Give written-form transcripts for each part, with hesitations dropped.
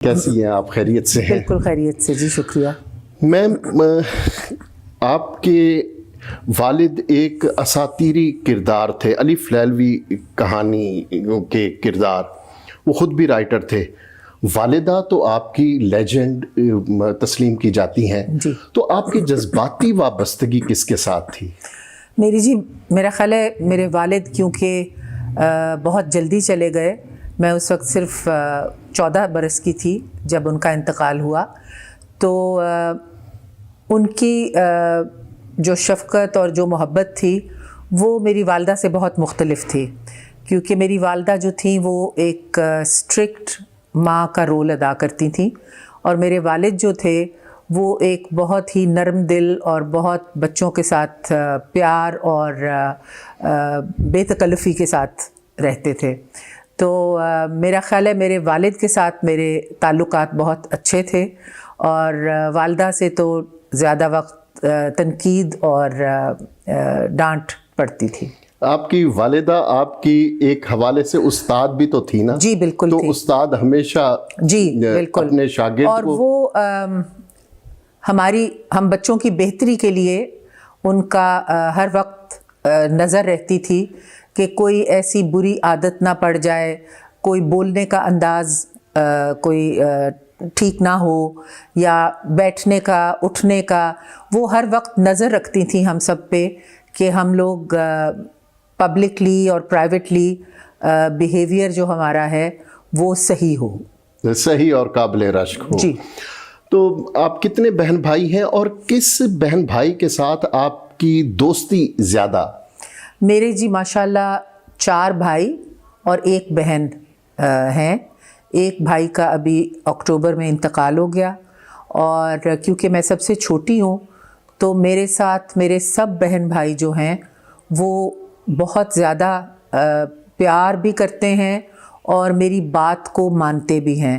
کیسی ہیں آپ؟ خیریت سے ہیں؟ بالکل خیریت سے جی، شکریہ میم، آپ کے والد ایک اساطیری کردار تھے، الف لیلوی کہانی کے کردار، وہ خود بھی رائٹر تھے۔ والدہ تو آپ کی لیجنڈ تسلیم کی جاتی ہیں جی۔ تو آپ کی جذباتی وابستگی کس کے ساتھ تھی؟ میرا خیال ہے میرے والد کیونکہ بہت جلدی چلے گئے، میں اس وقت صرف 14 برس کی تھی جب ان کا انتقال ہوا، تو ان کی جو شفقت اور جو محبت تھی وہ میری والدہ سے بہت مختلف تھی، کیونکہ میری والدہ جو تھیں وہ ایک اسٹرکٹ ماں کا رول ادا کرتی تھیں، اور میرے والد جو تھے وہ ایک بہت ہی نرم دل اور بہت بچوں کے ساتھ پیار اور بے تکلفی کے ساتھ رہتے تھے۔ تو میرا خیال ہے میرے والد کے ساتھ میرے تعلقات بہت اچھے تھے، اور والدہ سے تو زیادہ وقت تنقید اور ڈانٹ پڑتی تھی۔ آپ کی والدہ آپ کی ایک حوالے سے استاد بھی تو تھی نا؟ جی بالکل تو تھی۔ استاد ہمیشہ جی بالکل اپنے شاگرد اور کو، وہ ہم بچوں کی بہتری کے لیے ان کا ہر وقت نظر رہتی تھی کہ کوئی ایسی بری عادت نہ پڑ جائے، کوئی بولنے کا انداز کوئی ٹھیک نہ ہو، یا بیٹھنے کا اٹھنے کا، وہ ہر وقت نظر رکھتی تھیں ہم سب پہ کہ ہم لوگ پبلکلی اور پرائیویٹلی بیہیویئر جو ہمارا ہے وہ صحیح ہو، صحیح اور قابل رشک ہو۔ جی۔ تو آپ کتنے بہن بھائی ہیں اور کس بہن بھائی کے ساتھ آپ کی دوستی زیادہ؟ میرے جی ماشاءاللہ 4 بھائی اور 1 بہن ہیں۔ ایک بھائی کا ابھی اکتوبر میں انتقال ہو گیا، اور کیونکہ میں سب سے چھوٹی ہوں تو میرے ساتھ میرے سب بہن بھائی جو ہیں وہ بہت زیادہ پیار بھی کرتے ہیں اور میری بات کو مانتے بھی ہیں۔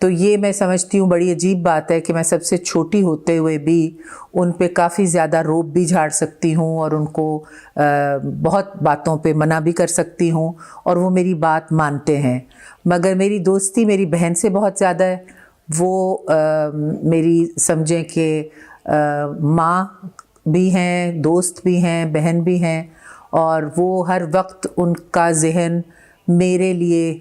تو یہ میں سمجھتی ہوں بڑی عجیب بات ہے کہ میں سب سے چھوٹی ہوتے ہوئے بھی ان پہ کافی زیادہ روب بھی جھاڑ سکتی ہوں، اور ان کو بہت باتوں پہ منع بھی کر سکتی ہوں، اور وہ میری بات مانتے ہیں۔ مگر میری دوستی میری بہن سے بہت زیادہ ہے۔ وہ میری سمجھیں کہ ماں بھی ہیں، دوست بھی ہیں، بہن بھی ہیں، اور وہ ہر وقت ان کا ذہن میرے لیے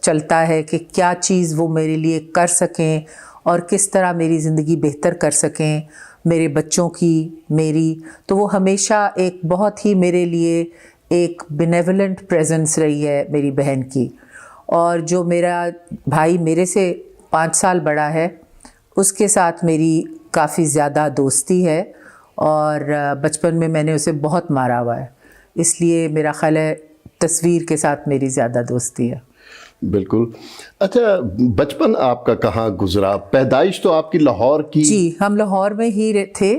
چلتا ہے کہ کیا چیز وہ میرے لیے کر سکیں اور کس طرح میری زندگی بہتر کر سکیں، میرے بچوں کی، میری۔ تو وہ ہمیشہ ایک بہت ہی میرے لیے ایک بینیولنٹ پریزنس رہی ہے میری بہن کی۔ اور جو میرا بھائی میرے سے 5 سال بڑا ہے، اس کے ساتھ میری کافی زیادہ دوستی ہے، اور بچپن میں میں نے اسے بہت مارا ہوا ہے، اس لیے میرا خیال ہے تصویر کے ساتھ میری زیادہ دوستی ہے۔ بالکل۔ اچھا، بچپن آپ کا کہاں گزرا؟ پیدائش تو آپ کی لاہور کی؟ جی، ہم لاہور میں ہی تھے،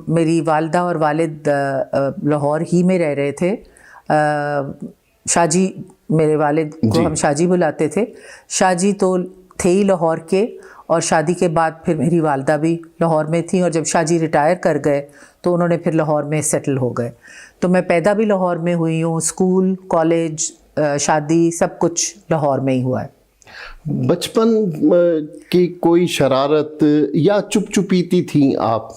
میری والدہ اور والد لاہور ہی میں رہ رہے تھے۔ شاجی، میرے والد کو ہم شاجی بلاتے تھے، شاجی تو تھے ہی لاہور کے، اور شادی کے بعد پھر میری والدہ بھی لاہور میں تھیں، اور جب شاجی ریٹائر کر گئے تو انہوں نے پھر لاہور میں سیٹل ہو گئے۔ تو میں پیدا بھی لاہور میں ہوئی ہوں، اسکول، کالج، شادی سب کچھ لاہور میں ہی ہوا ہے۔ بچپن کی کوئی شرارت یا چپ چپیتی تھیں آپ؟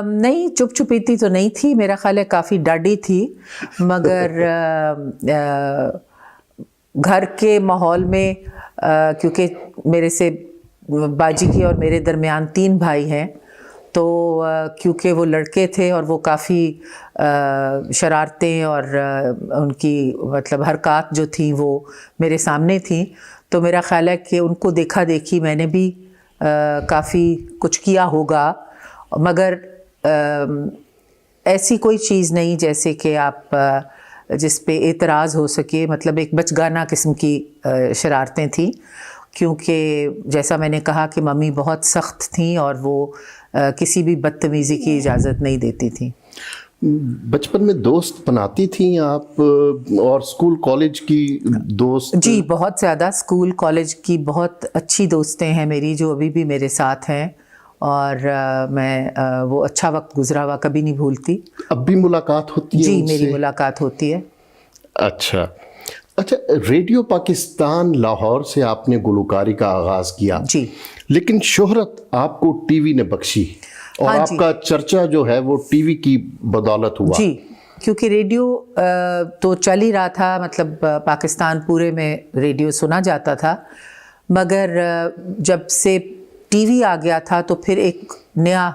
نہیں، چپ چپیتی تو نہیں تھی، میرا خیال ہے کافی ڈاڈی تھی، مگر گھر کے ماحول میں کیونکہ میرے سے باجی کی اور میرے درمیان 3 بھائی ہیں، تو کیونکہ وہ لڑکے تھے اور وہ کافی شرارتیں اور ان کی مطلب حرکات جو تھیں وہ میرے سامنے تھیں، تو میرا خیال ہے کہ ان کو دیکھا دیکھی میں نے بھی کافی کچھ کیا ہوگا، مگر ایسی کوئی چیز نہیں جیسے کہ آپ جس پہ اعتراض ہو سکے، مطلب ایک بچگانہ قسم کی شرارتیں تھیں، کیونکہ جیسا میں نے کہا کہ ممی بہت سخت تھیں اور وہ کسی بھی بدتمیزی کی اجازت نہیں دیتی تھیں۔ بچپن میں دوست بناتی تھیں آپ، اور اسکول کالج کی دوست؟ جی بہت زیادہ، اسکول کالج کی بہت اچھی دوستیں ہیں میری جو ابھی بھی میرے ساتھ ہیں، اور میں وہ اچھا وقت گزرا ہوا کبھی نہیں بھولتی۔ اب بھی ملاقات ہوتی ہے؟ جی ان سے میری ملاقات ہوتی ہے۔ اچھا، اچھا، ریڈیو پاکستان لاہور سے آپ نے گلوکاری کا آغاز کیا جی، لیکن شہرت آپ کو ٹی وی نے بخشی اور ہاں آپ جی، کا چرچا جو ہے وہ ٹی وی کی بدولت ہوا. جی، کیونکہ ریڈیو تو چل ہی رہا تھا، مطلب پاکستان پورے میں ریڈیو سنا جاتا تھا، مگر جب سے ٹی وی آ گیا تھا تو پھر ایک نیا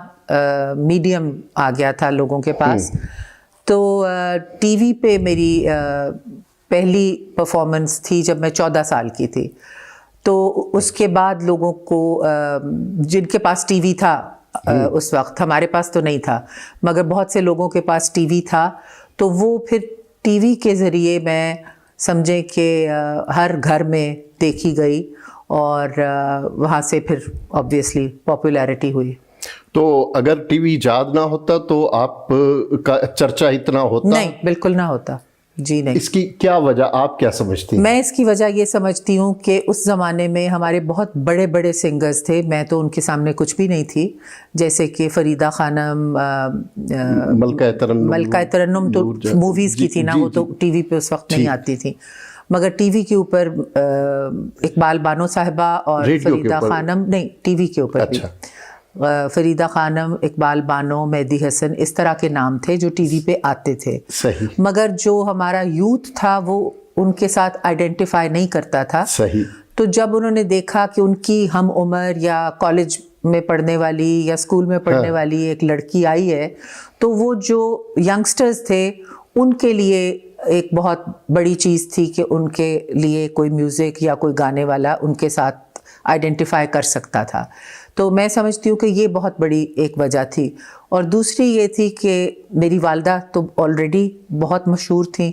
میڈیم آ گیا تھا لوگوں کے پاس. تو ٹی وی پہ میری پہلی پرفارمنس تھی جب میں 14 سال کی تھی. تو اس کے بعد لوگوں کو جن کے پاس ٹی وی تھا اس وقت، ہمارے پاس تو نہیں تھا مگر بہت سے لوگوں کے پاس ٹی وی تھا، تو وہ پھر ٹی وی کے ذریعے میں سمجھیں کہ ہر گھر میں دیکھی گئی اور وہاں سے پھر آبویسلی پاپولیرٹی ہوئی. تو اگر ٹی وی ایجاد نہ ہوتا تو آپ کا چرچا اتنا ہوتا؟ نہیں، بالکل نہ ہوتا. جی نہیں. اس کی کیا وجہ آپ کیا سمجھتی ہیں؟ میں اس کی وجہ یہ سمجھتی ہوں کہ اس زمانے میں ہمارے بہت بڑے بڑے سنگرز تھے، میں تو ان کے سامنے کچھ بھی نہیں تھی، جیسے کہ فریدہ خانم، ملکہ ترنم تو موویز کی تھی نا، وہ تو ٹی وی پہ اس وقت نہیں آتی تھی، مگر ٹی وی کے اوپر اقبال بانو صاحبہ اور فریدہ خانم، نہیں ٹی وی کے اوپر بھی فریدہ خانم، اقبال بانو، مہدی حسن، اس طرح کے نام تھے جو ٹی وی پہ آتے تھے. صحیح. مگر جو ہمارا یوتھ تھا وہ ان کے ساتھ آئیڈینٹیفائی نہیں کرتا تھا. صحیح. تو جب انہوں نے دیکھا کہ ان کی ہم عمر یا کالج میں پڑھنے والی یا اسکول میں پڑھنے والی ایک لڑکی آئی ہے، تو وہ جو ینگسٹرز تھے ان کے لیے ایک بہت بڑی چیز تھی کہ ان کے لیے کوئی میوزک یا کوئی گانے والا ان کے ساتھ آئیڈینٹیفائی کر سکتا تھا. تو میں سمجھتی ہوں کہ یہ بہت بڑی ایک وجہ تھی. اور دوسری یہ تھی کہ میری والدہ تو آلریڈی بہت مشہور تھیں،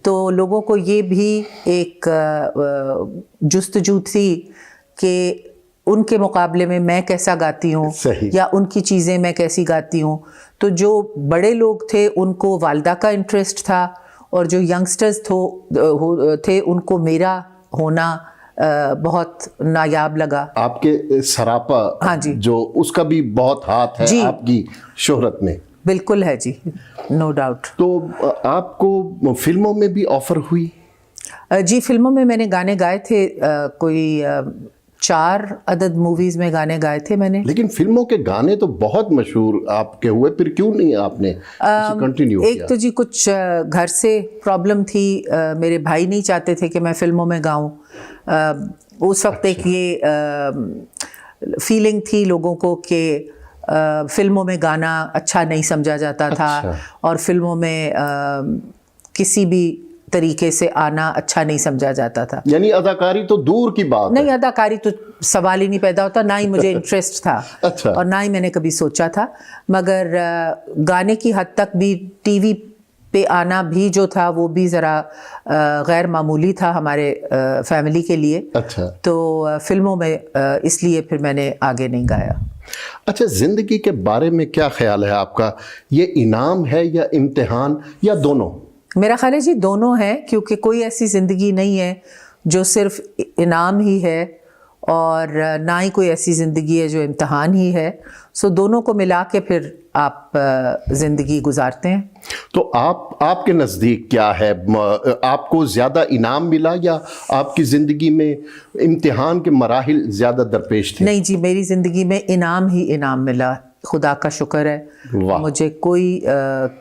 تو لوگوں کو یہ بھی ایک جستجو تھی کہ ان کے مقابلے میں میں کیسا گاتی ہوں یا ان کی چیزیں میں کیسی گاتی ہوں. تو جو بڑے لوگ تھے ان کو والدہ کا انٹرسٹ تھا، اور جو ینگسٹرز تھے ان کو میرا ہونا بہت نایاب لگا. آپ کے سراپا، ہاں جی، جو اس کا بھی بہت ہاتھ ہے آپ کی شہرت میں. بالکل ہے جی، نو ڈاؤٹ. تو آپ کو فلموں میں بھی آفر ہوئی؟ جی، فلموں میں نے گانے گائے تھے، کوئی 4 عدد موویز میں گانے گائے تھے میں نے. لیکن فلموں کے گانے تو بہت مشہور آپ کے ہوئے، پھر کیوں نہیں آپ نے کنٹینیو کیا؟ ایک تو جی کچھ گھر سے پرابلم تھی، میرے بھائی نہیں چاہتے تھے کہ میں فلموں میں گاؤں. اس وقت ایک یہ فیلنگ تھی لوگوں کو کہ فلموں میں گانا اچھا نہیں سمجھا جاتا تھا، اور فلموں میں کسی بھی طریقے سے آنا اچھا نہیں سمجھا جاتا تھا. یعنی اداکاری تو دور کی بات نہیں، اداکاری تو سوال ہی نہیں پیدا ہوتا، نہ ہی مجھے انٹرسٹ تھا اور نہ ہی میں نے کبھی سوچا تھا. مگر گانے کی حد تک بھی ٹی وی پہ آنا بھی جو تھا وہ بھی ذرا غیر معمولی تھا ہمارے فیملی کے لیے. تو فلموں میں اس لیے پھر میں نے آگے نہیں گایا. اچھا، زندگی کے بارے میں کیا خیال ہے آپ کا؟ یہ انعام ہے یا امتحان یا دونوں؟ میرا خیال ہے جی دونوں ہیں، کیونکہ کوئی ایسی زندگی نہیں ہے جو صرف انعام ہی ہے، اور نہ ہی کوئی ایسی زندگی ہے جو امتحان ہی ہے. سو دونوں کو ملا کے پھر آپ زندگی گزارتے ہیں. تو آپ کے نزدیک کیا ہے؟ آپ کو زیادہ انعام ملا یا آپ کی زندگی میں امتحان کے مراحل زیادہ درپیش تھے؟ نہیں جی، میری زندگی میں انعام ہی انعام ملا، خدا کا شکر ہے. مجھے کوئی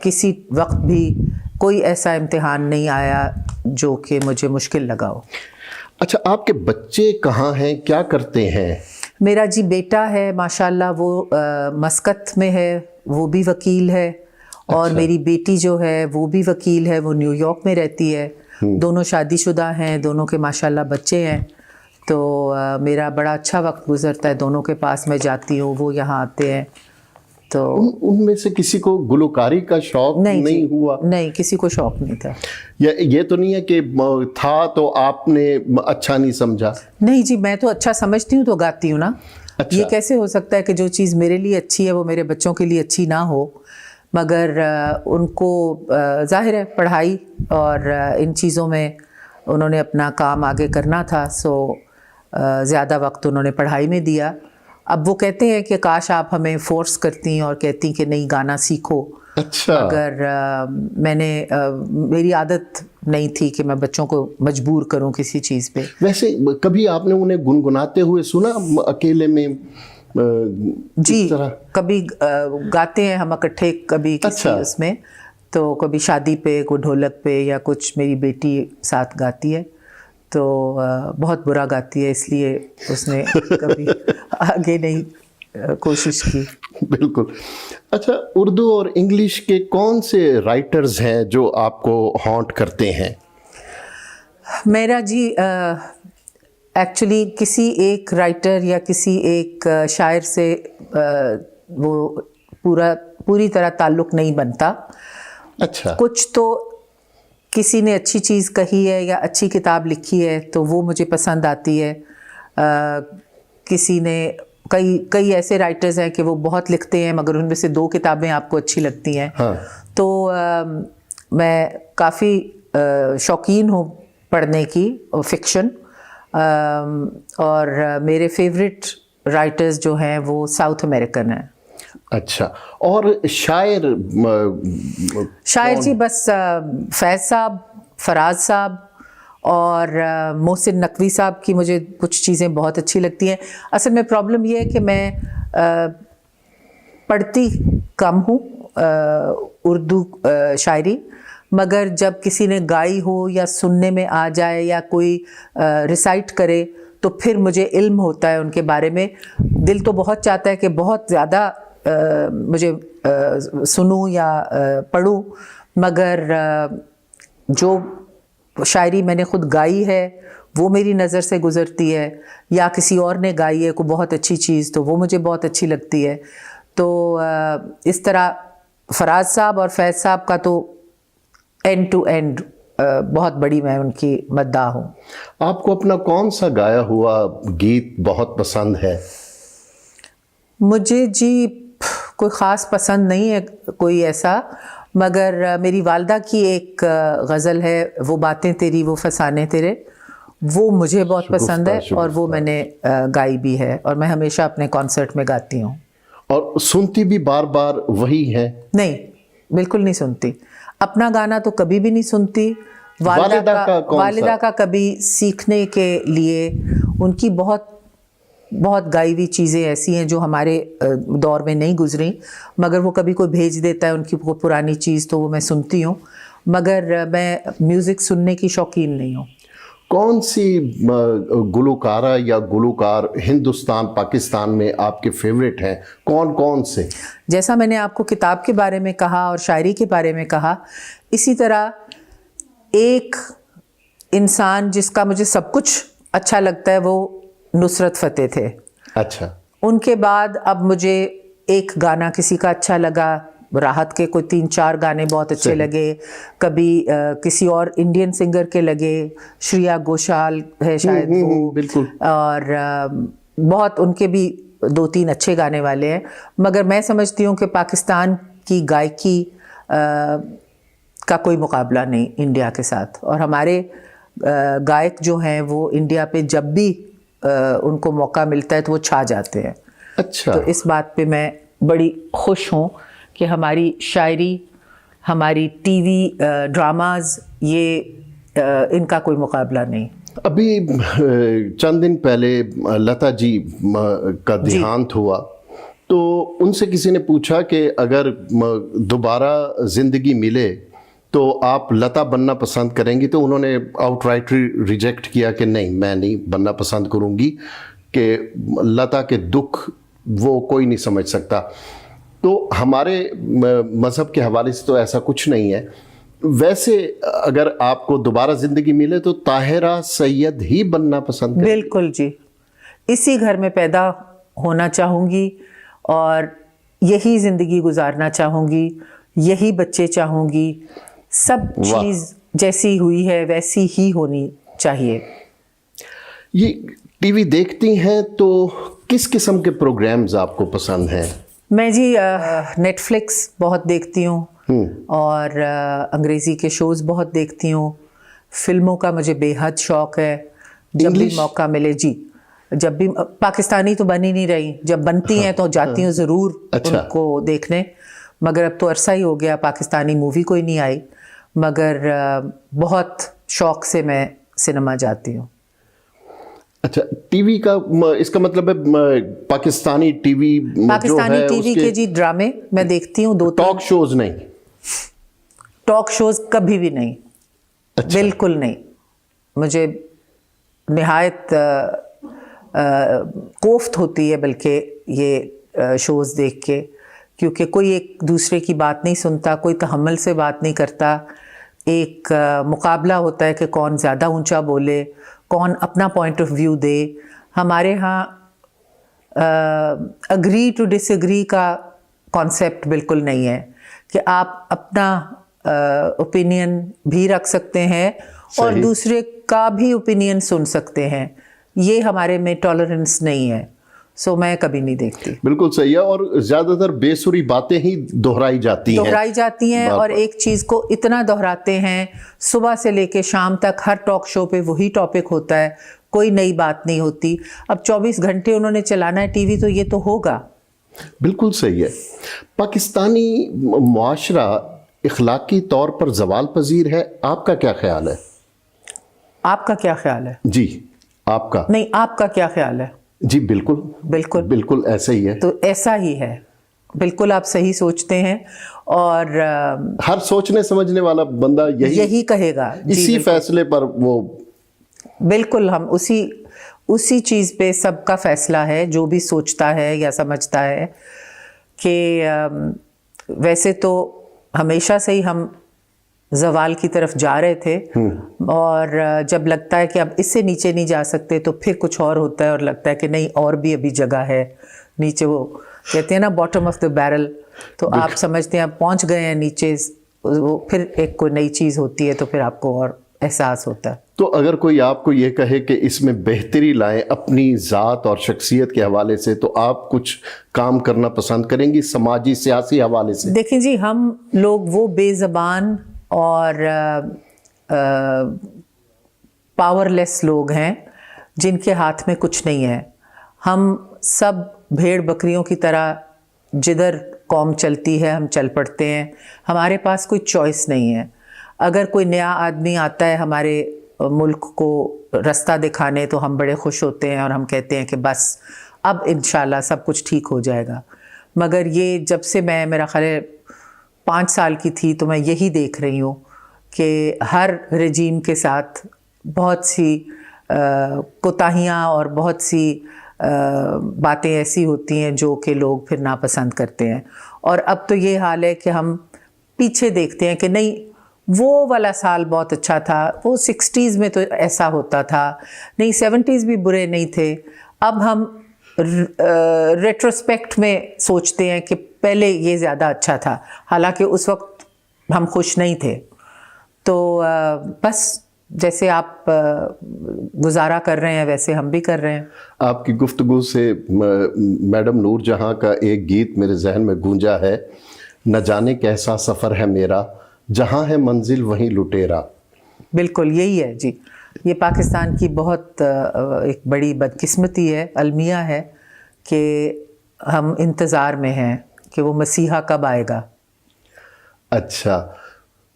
کسی وقت بھی کوئی ایسا امتحان نہیں آیا جو کہ مجھے مشکل لگا ہو. اچھا، آپ کے بچے کہاں ہیں، کیا کرتے ہیں؟ میرا جی بیٹا ہے ماشاءاللہ، وہ مسقط میں ہے، وہ بھی وکیل ہے. اور میری بیٹی جو ہے وہ بھی وکیل ہے، وہ نیو یارک میں رہتی ہے. دونوں شادی شدہ ہیں، دونوں کے ماشاءاللہ بچے ہیں. تو میرا بڑا اچھا وقت گزرتا ہے دونوں کے پاس. میں جاتی ہوں، وہ یہاں آتے ہیں. تو ان میں سے کسی کو گلوکاری کا شوق نہیں ہوا؟ نہیں، کسی کو شوق نہیں تھا. یہ تو نہیں ہے کہ تھا تو آپ نے اچھا نہیں سمجھا؟ نہیں جی، میں تو اچھا سمجھتی ہوں تو گاتی ہوں نا. یہ کیسے ہو سکتا ہے کہ جو چیز میرے لیے اچھی ہے وہ میرے بچوں کے لیے اچھی نہ ہو؟ مگر ان کو ظاہر ہے پڑھائی اور ان چیزوں میں انہوں نے اپنا کام آگے کرنا تھا، سو زیادہ وقت انہوں نے پڑھائی میں دیا. اب وہ کہتے ہیں کہ کاش آپ ہمیں فورس کرتی اور کہتی کہ نہیں گانا سیکھو. اچھا. اگر میں نے میری عادت نہیں تھی کہ میں بچوں کو مجبور کروں کسی چیز پہ. ویسے کبھی آپ نے انہیں گنگناتے ہوئے سنا اکیلے میں؟ جی کبھی گاتے ہیں ہم اکٹھے کبھی کسی اس میں, تو کبھی شادی پہ کوئی ڈھولک پہ یا کچھ میری بیٹی ساتھ گاتی ہے تو بہت برا گاتی ہے, اس لیے اس نے کبھی آگے نہیں کوشش کی. بالکل. اچھا, اردو اور انگلش کے کون سے رائٹرز ہیں جو آپ کو ہانٹ کرتے ہیں؟ میرا جی ایکچولی کسی ایک رائٹر یا کسی ایک شاعر سے وہ پوری طرح تعلق نہیں بنتا. اچھا. کچھ تو کسی نے اچھی چیز کہی ہے یا اچھی کتاب لکھی ہے تو وہ مجھے پسند آتی ہے. کسی نے کئی ایسے رائٹرز ہیں کہ وہ بہت لکھتے ہیں مگر ان میں سے 2 کتابیں آپ کو اچھی لگتی ہیں. تو میں کافی شوقین ہوں پڑھنے کی فکشن, اور میرے فیوریٹ رائٹرز جو ہیں وہ ساؤتھ امریکن ہیں. اچھا. اور شاعر جی بس فیض صاحب, فراز صاحب اور محسن نقوی صاحب کی مجھے کچھ چیزیں بہت اچھی لگتی ہیں. اصل میں پرابلم یہ ہے کہ میں پڑھتی کم ہوں اردو شاعری, مگر جب کسی نے گائی ہو یا سننے میں آ جائے یا کوئی ریسائٹ کرے تو پھر مجھے علم ہوتا ہے ان کے بارے میں. دل تو بہت چاہتا ہے کہ بہت زیادہ مجھے سنوں یا پڑھوں, مگر جو شاعری میں نے خود گائی ہے وہ میری نظر سے گزرتی ہے, یا کسی اور نے گائی ہے کوئی بہت اچھی چیز تو وہ مجھے بہت اچھی لگتی ہے. تو اس طرح فراز صاحب اور فیض صاحب کا تو اینڈ ٹو اینڈ بہت بڑی میں ان کی مداح ہوں. آپ کو اپنا کون سا گایا ہوا گیت بہت پسند ہے؟ مجھے جی کوئی خاص پسند نہیں ہے کوئی ایسا, مگر میری والدہ کی ایک غزل ہے, وہ باتیں تیری وہ فسانے تیرے, وہ مجھے بہت پسند ہے اور وہ میں نے گائی بھی ہے اور میں ہمیشہ اپنے کانسرٹ میں گاتی ہوں. اور سنتی بھی بار بار وہی ہیں؟ نہیں, بالکل نہیں سنتی. اپنا گانا تو کبھی بھی نہیں سنتی. والدہ کا کبھی سیکھنے کے لیے, ان کی بہت گائی ہوئی چیزیں ایسی ہیں جو ہمارے دور میں نہیں گزریں, مگر وہ کبھی کوئی بھیج دیتا ہے ان کی پرانی چیز تو وہ میں سنتی ہوں, مگر میں میوزک سننے کی شوقین نہیں ہوں. کون سی گلوکارہ یا گلوکار ہندوستان پاکستان میں آپ کے فیوریٹ ہیں؟ کون سے؟ جیسا میں نے آپ کو کتاب کے بارے میں کہا اور شاعری کے بارے میں کہا, اسی طرح ایک انسان جس کا مجھے سب کچھ اچھا لگتا ہے وہ نصرت فتح تھے. اچھا. ان کے بعد اب مجھے ایک گانا کسی کا اچھا لگا, راحت کے کوئی 3-4 گانے بہت اچھے لگے, کبھی کسی اور انڈین سنگر کے لگے, شریا گھوشال ہے شاید وہ, بالکل, اور بہت ان کے بھی 2-3 اچھے گانے والے ہیں. مگر میں سمجھتی ہوں کہ پاکستان کی گائکی کا کوئی مقابلہ نہیں انڈیا کے ساتھ, اور ہمارے گائک جو ہیں وہ انڈیا پہ جب بھی ان کو موقع ملتا ہے تو وہ چھا جاتے ہیں. اچھا. تو اس بات پہ میں بڑی خوش ہوں کہ ہماری شاعری, ہماری ٹی وی ڈراماز, یہ ان کا کوئی مقابلہ نہیں. ابھی چند دن پہلے لتا جی کا دیہانت ہوا, تو ان سے کسی نے پوچھا کہ اگر دوبارہ زندگی ملے تو آپ لتا بننا پسند کریں گی؟ تو انہوں نے آؤٹ رائٹ ریجیکٹ کیا کہ نہیں, میں نہیں بننا پسند کروں گی, کہ لتا کے دکھ وہ کوئی نہیں سمجھ سکتا. تو ہمارے مذہب کے حوالے سے تو ایسا کچھ نہیں ہے. ویسے اگر آپ کو دوبارہ زندگی ملے تو طاہرہ سید ہی بننا پسند کریں؟ بالکل جی, اسی گھر میں پیدا ہونا چاہوں گی اور یہی زندگی گزارنا چاہوں گی, یہی بچے چاہوں گی, سب چیز جیسی ہوئی ہے ویسی ہی ہونی چاہیے. یہ ٹی وی دیکھتی ہیں تو کس قسم کے پروگرامز آپ کو پسند ہیں؟ میں جی نیٹ فلکس بہت دیکھتی ہوں, اور انگریزی کے شوز بہت دیکھتی ہوں. فلموں کا مجھے بے حد شوق ہے, جب بھی موقع ملے. جی جب بھی پاکستانی تو بن ہی نہیں رہی, جب بنتی ہیں تو جاتی ہوں ضرور ان کو دیکھنے, مگر اب تو عرصہ ہی ہو گیا پاکستانی مووی کوئی نہیں آئی, مگر بہت شوق سے میں سنیما جاتی ہوں. اچھا, ٹی وی کا اس کا مطلب ہے Pakistani T V Pakistani T V کے جی ڈرامے میں دیکھتی ہوں, 2 ٹاک شوز نہیں؟ ٹاک شوز کبھی بھی نہیں, بالکل نہیں. مجھے نہایت کوفت ہوتی ہے بلکہ یہ شوز دیکھ کے, کیونکہ کوئی ایک دوسرے کی بات نہیں سنتا, کوئی تحمل سے بات نہیں کرتا, ایک مقابلہ ہوتا ہے کہ کون زیادہ اونچا بولے, کون اپنا پوائنٹ آف ویو دے. ہمارے ہاں اگری ٹو ڈس ایگری کا کانسیپٹ بالکل نہیں ہے کہ آپ اپنا اوپینین بھی رکھ سکتے ہیں اور دوسرے کا بھی اوپینین سن سکتے ہیں. یہ ہمارے میں ٹالرنس نہیں ہے, سو میں کبھی نہیں دیکھتی. بالکل صحیح ہے, اور زیادہ تر بے سری باتیں ہی دہرائی جاتی ہیں اور ایک چیز کو اتنا دہراتے ہیں, صبح سے لے کے شام تک ہر ٹاک شو پہ وہی ٹاپک ہوتا ہے, کوئی نئی بات نہیں ہوتی. اب 24 گھنٹے انہوں نے چلانا ہے ٹی وی, تو یہ تو ہوگا. بالکل صحیح ہے. پاکستانی معاشرہ اخلاقی طور پر زوال پذیر ہے, آپ کا کیا خیال ہے؟ آپ کا کیا خیال ہے؟ جی آپ کا نہیں, آپ کا کیا خیال ہے؟ جی بالکل بالکل بالکل ایسا ہی ہے. تو ایسا ہی ہے, بالکل آپ صحیح سوچتے ہیں, اور ہر سوچنے سمجھنے والا بندہ یہی کہے گا. اسی فیصلے پر وہ بالکل, ہم اسی چیز پہ سب کا فیصلہ ہے, جو بھی سوچتا ہے یا سمجھتا ہے. کہ ویسے تو ہمیشہ سے ہی ہم زوال کی طرف جا رہے تھے, اور جب لگتا ہے کہ اب اس سے نیچے نہیں جا سکتے تو پھر کچھ اور ہوتا ہے, اور لگتا ہے کہ نہیں اور بھی ابھی جگہ ہے نیچے. وہ کہتے ہیں نا باٹم آف دا بیرل, تو آپ سمجھتے ہیں آپ پہنچ گئے ہیں نیچے, وہ پھر ایک کوئی نئی چیز ہوتی ہے تو پھر آپ کو اور احساس ہوتا ہے. تو اگر کوئی آپ کو یہ کہے کہ اس میں بہتری لائیں اپنی ذات اور شخصیت کے حوالے سے, تو آپ کچھ کام کرنا پسند کریں گی سماجی سیاسی حوالے سے؟ دیکھیں جی, ہم لوگ وہ بے زبان اور پاور لیس لوگ ہیں جن کے ہاتھ میں کچھ نہیں ہے. ہم سب بھیڑ بکریوں کی طرح جدھر قوم چلتی ہے ہم چل پڑتے ہیں, ہمارے پاس کوئی چوائس نہیں ہے. اگر کوئی نیا آدمی آتا ہے ہمارے ملک کو رستہ دکھانے تو ہم بڑے خوش ہوتے ہیں, اور ہم کہتے ہیں کہ بس اب انشاءاللہ سب کچھ ٹھیک ہو جائے گا. مگر یہ جب سے میں میرا خیال 5 سال کی تھی تو میں یہی دیکھ رہی ہوں کہ ہر رجیم کے ساتھ بہت سی کوتاہیاں اور بہت سی باتیں ایسی ہوتی ہیں جو کہ لوگ پھر ناپسند کرتے ہیں. اور اب تو یہ حال ہے کہ ہم پیچھے دیکھتے ہیں کہ نہیں وہ والا سال بہت اچھا تھا, وہ 60s میں تو ایسا ہوتا تھا, نہیں 70s بھی برے نہیں تھے. اب ہم ریٹروسپیکٹ میں سوچتے ہیں کہ پہلے یہ زیادہ اچھا تھا, حالانکہ اس وقت ہم خوش نہیں تھے. تو بس جیسے آپ گزارا کر رہے ہیں ویسے ہم بھی کر رہے ہیں. آپ کی گفتگو سے میڈم نور جہاں کا ایک گیت میرے ذہن میں گونجا ہے, نہ جانے کیسا سفر ہے میرا, جہاں ہے منزل وہیں لٹیرا. بالکل یہی ہے جی. یہ پاکستان کی بہت ایک بڑی بدقسمتی ہے, المیہ ہے, کہ ہم انتظار میں ہیں کہ وہ مسیحا کب آئے گا. اچھا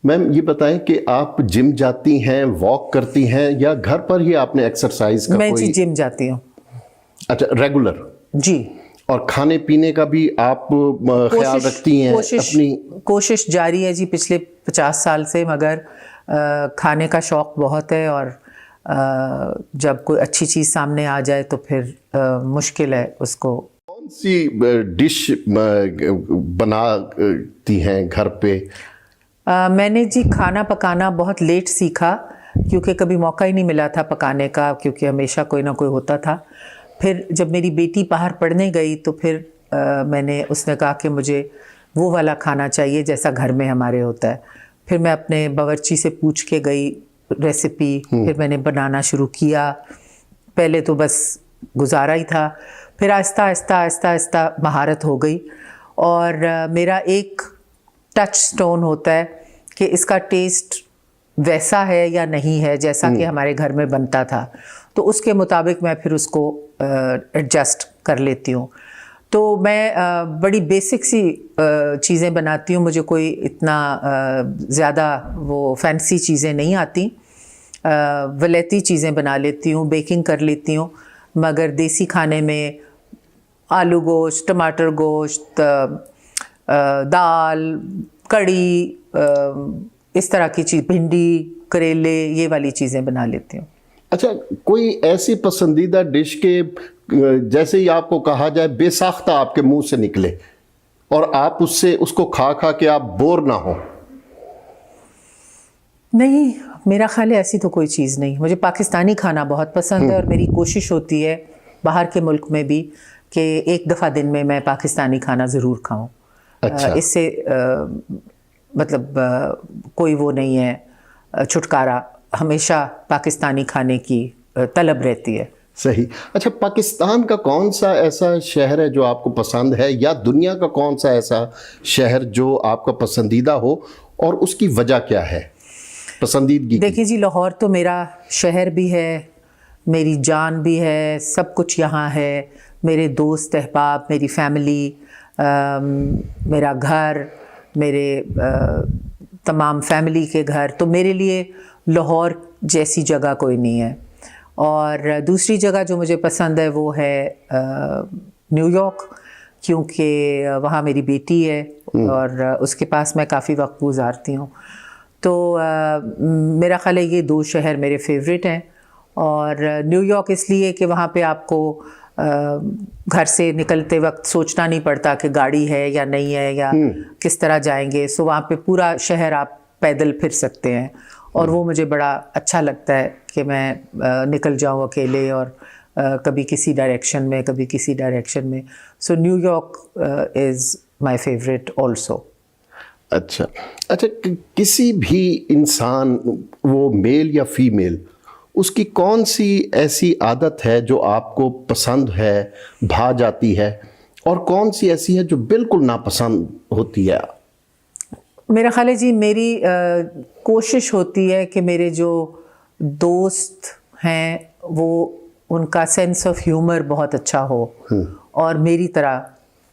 میم, یہ بتائیں کہ آپ جم جاتی ہیں, واک کرتی ہیں, یا گھر پر ہی آپ نے ایکسرسائز کا میں کوئی؟ جی جم جاتی ہوں. اچھا ریگولر؟ جی. اور کھانے پینے کا بھی آپ خیال رکھتی ہیں؟ اپنی کوشش جاری ہے جی پچھلے 50 سال سے, مگر کھانے کا شوق بہت ہے, اور جب کوئی اچھی چیز سامنے آ جائے تو پھر مشکل ہے اس کو. کون سی ڈش بناتی ہیں گھر پہ؟ میں نے جی کھانا پکانا بہت لیٹ سیکھا, کیونکہ کبھی موقع ہی نہیں ملا تھا پکانے کا, کیونکہ ہمیشہ کوئی نہ کوئی ہوتا تھا. پھر جب میری بیٹی باہر پڑھنے گئی تو پھر اس نے کہا کہ مجھے وہ والا کھانا چاہیے جیسا گھر میں ہمارے ہوتا ہے. پھر میں اپنے باورچی سے پوچھ کے گئی ریسیپی, پھر میں نے بنانا شروع کیا. پہلے تو بس گزارا ہی تھا, پھر آہستہ آہستہ آہستہ آہستہ مہارت ہو گئی. اور میرا ایک ٹچ سٹون ہوتا ہے کہ اس کا ٹیسٹ ویسا ہے یا نہیں ہے جیسا کہ ہمارے گھر میں بنتا تھا. تو اس کے مطابق میں پھر اس کو ایڈجسٹ کر لیتی ہوں. تو میں بڑی بیسک سی چیزیں بناتی ہوں, مجھے کوئی اتنا زیادہ وہ فینسی چیزیں نہیں آتی. ولیتی چیزیں بنا لیتی ہوں, بیکنگ کر لیتی ہوں, مگر دیسی کھانے میں آلو گوشت, ٹماٹر گوشت, دال, کڑی, اس طرح کی چیز, بھنڈی, کریلے, یہ والی چیزیں بنا لیتی ہوں. اچھا, کوئی ایسی پسندیدہ ڈش کے جیسے ہی آپ کو کہا جائے بے ساختہ آپ کے منہ سے نکلے اور آپ اس کو کھا کھا کے آپ بور نہ ہو؟ نہیں, میرا خیال ہے ایسی تو کوئی چیز نہیں. مجھے پاکستانی کھانا بہت پسند ہے, اور میری کوشش ہوتی ہے باہر کے ملک میں بھی کہ ایک دفعہ دن میں میں پاکستانی کھانا ضرور کھاؤں. اس سے مطلب کوئی وہ نہیں ہے چھٹکارا, ہمیشہ پاکستانی کھانے کی طلب رہتی ہے. صحیح. اچھا, پاکستان کا کون سا ایسا شہر ہے جو آپ کو پسند ہے, یا دنیا کا کون سا ایسا شہر جو آپ کا پسندیدہ ہو, اور اس کی وجہ کیا ہے پسندیدگی؟ دیکھیں جی, لاہور تو میرا شہر بھی ہے, میری جان بھی ہے, سب کچھ یہاں ہے. میرے دوست احباب, میری فیملی, میرا گھر, میرے تمام فیملی کے گھر, تو میرے لیے لاہور جیسی جگہ کوئی نہیں ہے. اور دوسری جگہ جو مجھے پسند ہے وہ ہے نیو یارک, کیونکہ وہاں میری بیٹی ہے اور اس کے پاس میں کافی وقت گزارتی ہوں. تو میرا خیال ہے یہ دو شہر میرے فیوریٹ ہیں. اور نیو یارک اس لیے کہ وہاں پہ آپ کو گھر سے نکلتے وقت سوچنا نہیں پڑتا کہ گاڑی ہے یا نہیں ہے یا کس طرح جائیں گے. سو وہاں پہ پورا شہر آپ پیدل پھر سکتے ہیں, اور وہ مجھے بڑا اچھا لگتا ہے کہ میں نکل جاؤں اکیلے, اور کبھی کسی ڈائریکشن میں کبھی کسی ڈائریکشن میں. So New York is my favourite also. اچھا, کسی بھی انسان, وہ میل یا فیمیل, اس کی کون سی ایسی عادت ہے جو آپ کو پسند ہے, بھا جاتی ہے, اور کون سی ایسی ہے جو بالکل ناپسند ہوتی ہے؟ میرا خیال ہے جی, میری کوشش ہوتی ہے کہ میرے جو دوست ہیں وہ ان کا سینس آف ہیومر بہت اچھا ہو, اور میری طرح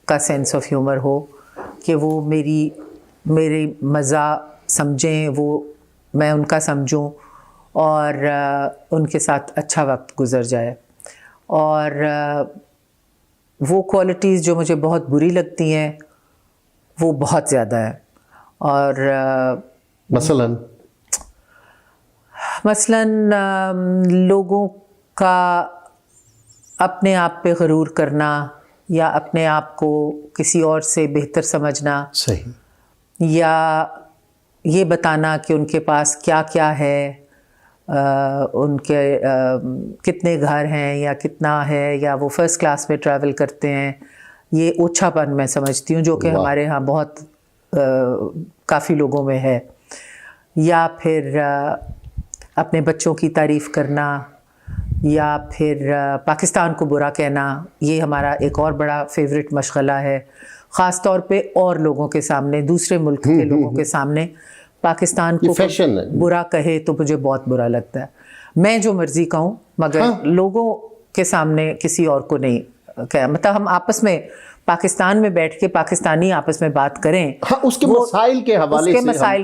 کا سینس آف ہیومر ہو, کہ وہ میری مزہ سمجھیں, وہ میں ان کا سمجھوں, اور ان کے ساتھ اچھا وقت گزر جائے. اور وہ کوالٹیز جو مجھے بہت بری لگتی ہیں وہ بہت زیادہ ہیں. اور مثلاً لوگوں کا اپنے آپ پہ غرور کرنا, یا اپنے آپ کو کسی اور سے بہتر سمجھنا, صحیح, یا یہ بتانا کہ ان کے پاس کیا کیا ہے, ان کے کتنے گھر ہیں یا کتنا ہے, یا وہ فرسٹ کلاس میں ٹریول کرتے ہیں. یہ اوچھا پن میں سمجھتی ہوں جو کہ ہمارے ہاں بہت کافی لوگوں میں ہے. یا پھر اپنے بچوں کی تعریف کرنا, یا پھر پاکستان کو برا کہنا, یہ ہمارا ایک اور بڑا فیوریٹ مشغلہ ہے. خاص طور پہ اور لوگوں کے سامنے, دوسرے ملک کے لوگوں کے سامنے پاکستان کو برا کہے تو مجھے بہت برا لگتا ہے. میں جو مرضی کہوں, مگر لوگوں کے سامنے کسی اور کو نہیں کہا. مطلب ہم آپس میں پاکستان میں بیٹھ کے پاکستانی آپس میں بات کریں, اس کے مسائل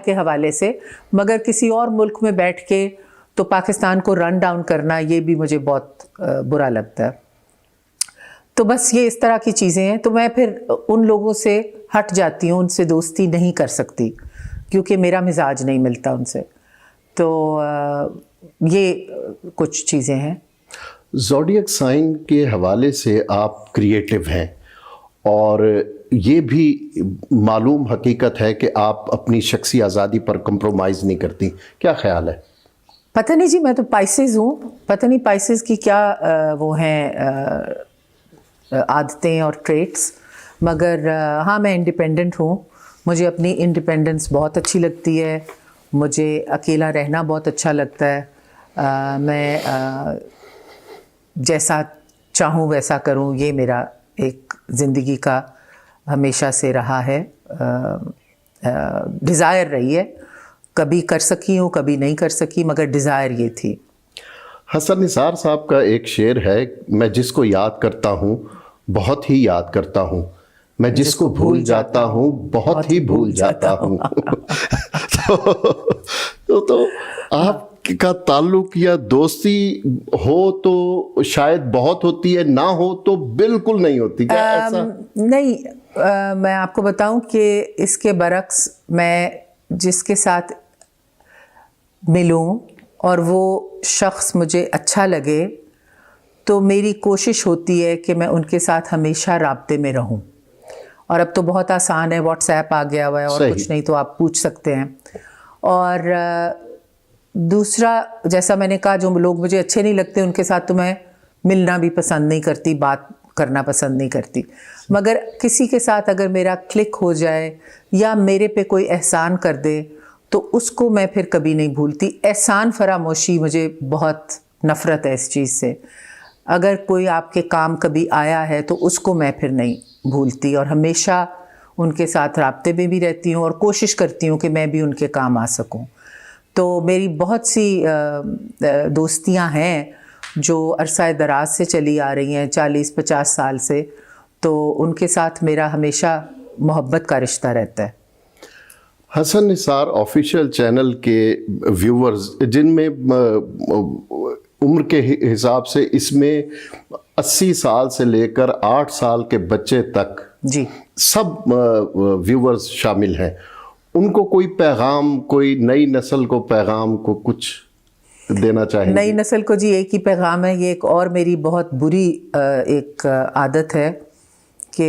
کے حوالے سے, مگر کسی اور ملک میں بیٹھ کے تو پاکستان کو رن ڈاؤن کرنا, یہ بھی مجھے بہت برا لگتا ہے. تو بس یہ اس طرح کی چیزیں ہیں. تو میں پھر ان لوگوں سے ہٹ جاتی ہوں, ان سے دوستی نہیں کر سکتی کیونکہ میرا مزاج نہیں ملتا ان سے. تو یہ کچھ چیزیں ہیں. زوڈیک سائن کے حوالے سے آپ کریٹو ہیں, اور یہ بھی معلوم حقیقت ہے کہ آپ اپنی شخصی آزادی پر کمپرومائز نہیں کرتی. کیا خیال ہے؟ پتہ نہیں جی, میں تو پائسز ہوں, پتہ نہیں پائسز کی کیا وہ ہیں عادتیں اور ٹریٹس, مگر ہاں میں انڈیپینڈنٹ ہوں. مجھے اپنی انڈیپینڈنس بہت اچھی لگتی ہے, مجھے اکیلا رہنا بہت اچھا لگتا ہے. میں جیسا چاہوں ویسا کروں, یہ میرا ایک زندگی کا ہمیشہ سے رہا ہے, ڈیزائر رہی ہے. کبھی کر سکی ہوں, کبھی نہیں کر سکی, مگر ڈیزائر یہ تھی. حسن نثار صاحب کا ایک شعر ہے، میں جس کو یاد کرتا ہوں بہت ہی یاد کرتا ہوں، میں جس کو بھول جاتا ہوں بہت ہی بھول جاتا ہوں۔ تو آپ کا تعلق یا دوستی ہو تو شاید بہت ہوتی ہے، نہ ہو تو بالکل نہیں ہوتی، کیا ایسا؟ نہیں، میں آپ کو بتاؤں کہ اس کے برعکس میں جس کے ساتھ ملوں اور وہ شخص مجھے اچھا لگے تو میری کوشش ہوتی ہے کہ میں ان کے ساتھ ہمیشہ رابطے میں رہوں، اور اب تو بہت آسان ہے، واٹس ایپ آ گیا ہوا ہے اور کچھ نہیں تو آپ پوچھ سکتے ہیں۔ اور دوسرا، جیسا میں نے کہا، جو لوگ مجھے اچھے نہیں لگتے ان کے ساتھ تو میں ملنا بھی پسند نہیں کرتی، بات کرنا پسند نہیں کرتی، مگر کسی کے ساتھ اگر میرا کلک ہو جائے یا میرے پہ کوئی احسان کر دے تو اس کو میں پھر کبھی نہیں بھولتی۔ احسان فراموشی، مجھے بہت نفرت ہے اس چیز سے۔ اگر کوئی آپ کے کام کبھی آیا ہے تو اس کو میں پھر نہیں بھولتی، اور ہمیشہ ان کے ساتھ رابطے میں بھی رہتی ہوں اور کوشش کرتی ہوں کہ میں بھی ان کے کام آ سکوں۔ تو میری بہت سی دوستیاں ہیں جو عرصہ دراز سے چلی آ رہی ہیں، 40-50 سال سے، تو ان کے ساتھ میرا ہمیشہ محبت کا رشتہ رہتا ہے۔ حسن نثار آفیشیل چینل کے ویورز، جن میں عمر کے حساب سے اس میں 80 سال سے لے کر 8 سال کے بچے تک جی سب ویورز شامل ہیں، ان کو کوئی پیغام، کوئی نئی نسل کو پیغام کو کچھ دینا چاہیں گے؟ نئی نسل کو جی ایک ہی پیغام ہے، یہ ایک اور میری بہت بری ایک عادت ہے کہ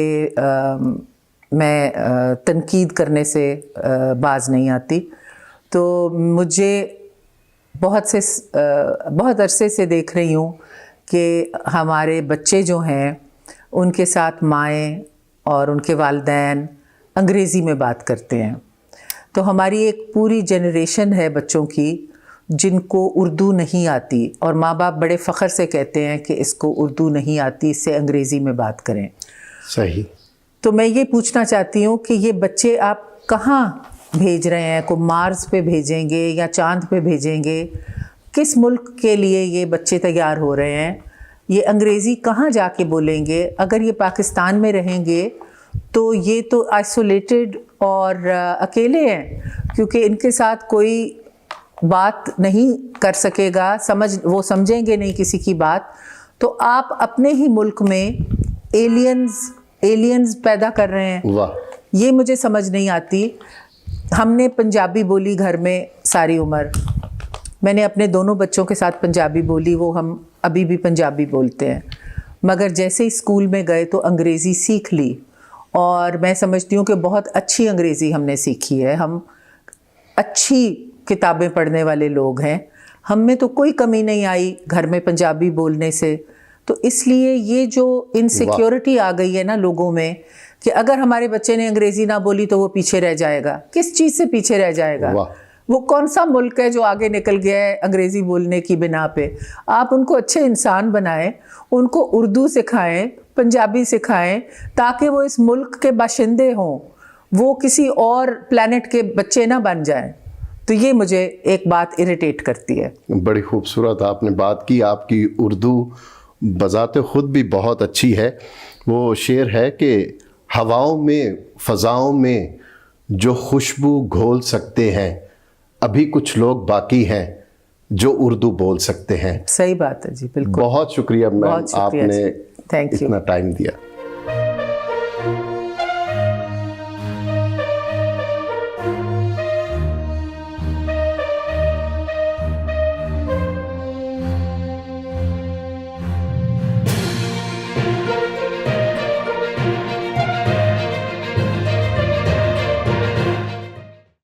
میں تنقید کرنے سے باز نہیں آتی۔ تو مجھے بہت عرصے سے دیکھ رہی ہوں کہ ہمارے بچے جو ہیں ان کے ساتھ مائیں اور ان کے والدین انگریزی میں بات کرتے ہیں۔ تو ہماری ایک پوری جنریشن ہے بچوں کی جن کو اردو نہیں آتی، اور ماں باپ بڑے فخر سے کہتے ہیں کہ اس کو اردو نہیں آتی، اس سے انگریزی میں بات کریں۔ صحیح۔ تو میں یہ پوچھنا چاہتی ہوں کہ یہ بچے آپ کہاں بھیج رہے ہیں؟ کو مارس پہ بھیجیں گے یا چاند پہ بھیجیں گے؟ کس ملک کے لیے یہ بچے تیار ہو رہے ہیں؟ یہ انگریزی کہاں جا کے بولیں گے؟ اگر یہ پاکستان میں رہیں گے تو یہ تو آئسولیٹڈ اور اکیلے ہیں، کیونکہ ان کے ساتھ کوئی بات نہیں کر سکے گا، وہ سمجھیں گے نہیں کسی کی بات۔ تو آپ اپنے ہی ملک میں ایلینز پیدا کر رہے ہیں۔ واہ، یہ مجھے سمجھ نہیں آتی۔ ہم نے پنجابی بولی گھر میں ساری عمر، میں نے اپنے دونوں بچوں کے ساتھ پنجابی بولی، وہ ہم ابھی بھی پنجابی بولتے ہیں، مگر جیسے ہی اسکول میں گئے تو انگریزی سیکھ لی، اور میں سمجھتی ہوں کہ بہت اچھی انگریزی ہم نے سیکھی ہے۔ ہم اچھی کتابیں پڑھنے والے لوگ ہیں، ہم میں تو کوئی کمی نہیں آئی گھر میں پنجابی بولنے سے۔ تو اس لیے یہ جو انسیکیورٹی آ گئی ہے نا لوگوں میں کہ اگر ہمارے بچے نے انگریزی نہ بولی تو وہ پیچھے رہ جائے گا، کس چیز سے پیچھے رہ جائے گا؟ وہ کون سا ملک ہے جو آگے نکل گیا ہے انگریزی بولنے کی بنا پہ؟ آپ ان کو اچھے انسان بنائیں، ان کو اردو سکھائیں، پنجابی سکھائیں، تاکہ وہ اس ملک کے باشندے ہوں، وہ کسی اور پلانٹ کے بچے نہ بن جائیں۔ تو یہ مجھے ایک بات اریٹیٹ کرتی ہے۔ بڑی خوبصورت آپ نے بات کی، آپ کی اردو بذات خود بھی بہت اچھی ہے۔ وہ شعر ہے کہ ہواؤں میں، فضاؤں میں جو خوشبو گھول سکتے ہیں، ابھی کچھ لوگ باقی ہیں جو اردو بول سکتے ہیں۔ صحیح بات ہے جی، بالکل۔ بہت شکریہ میم، آپ نے تھینک یو، اتنا ٹائم دیا۔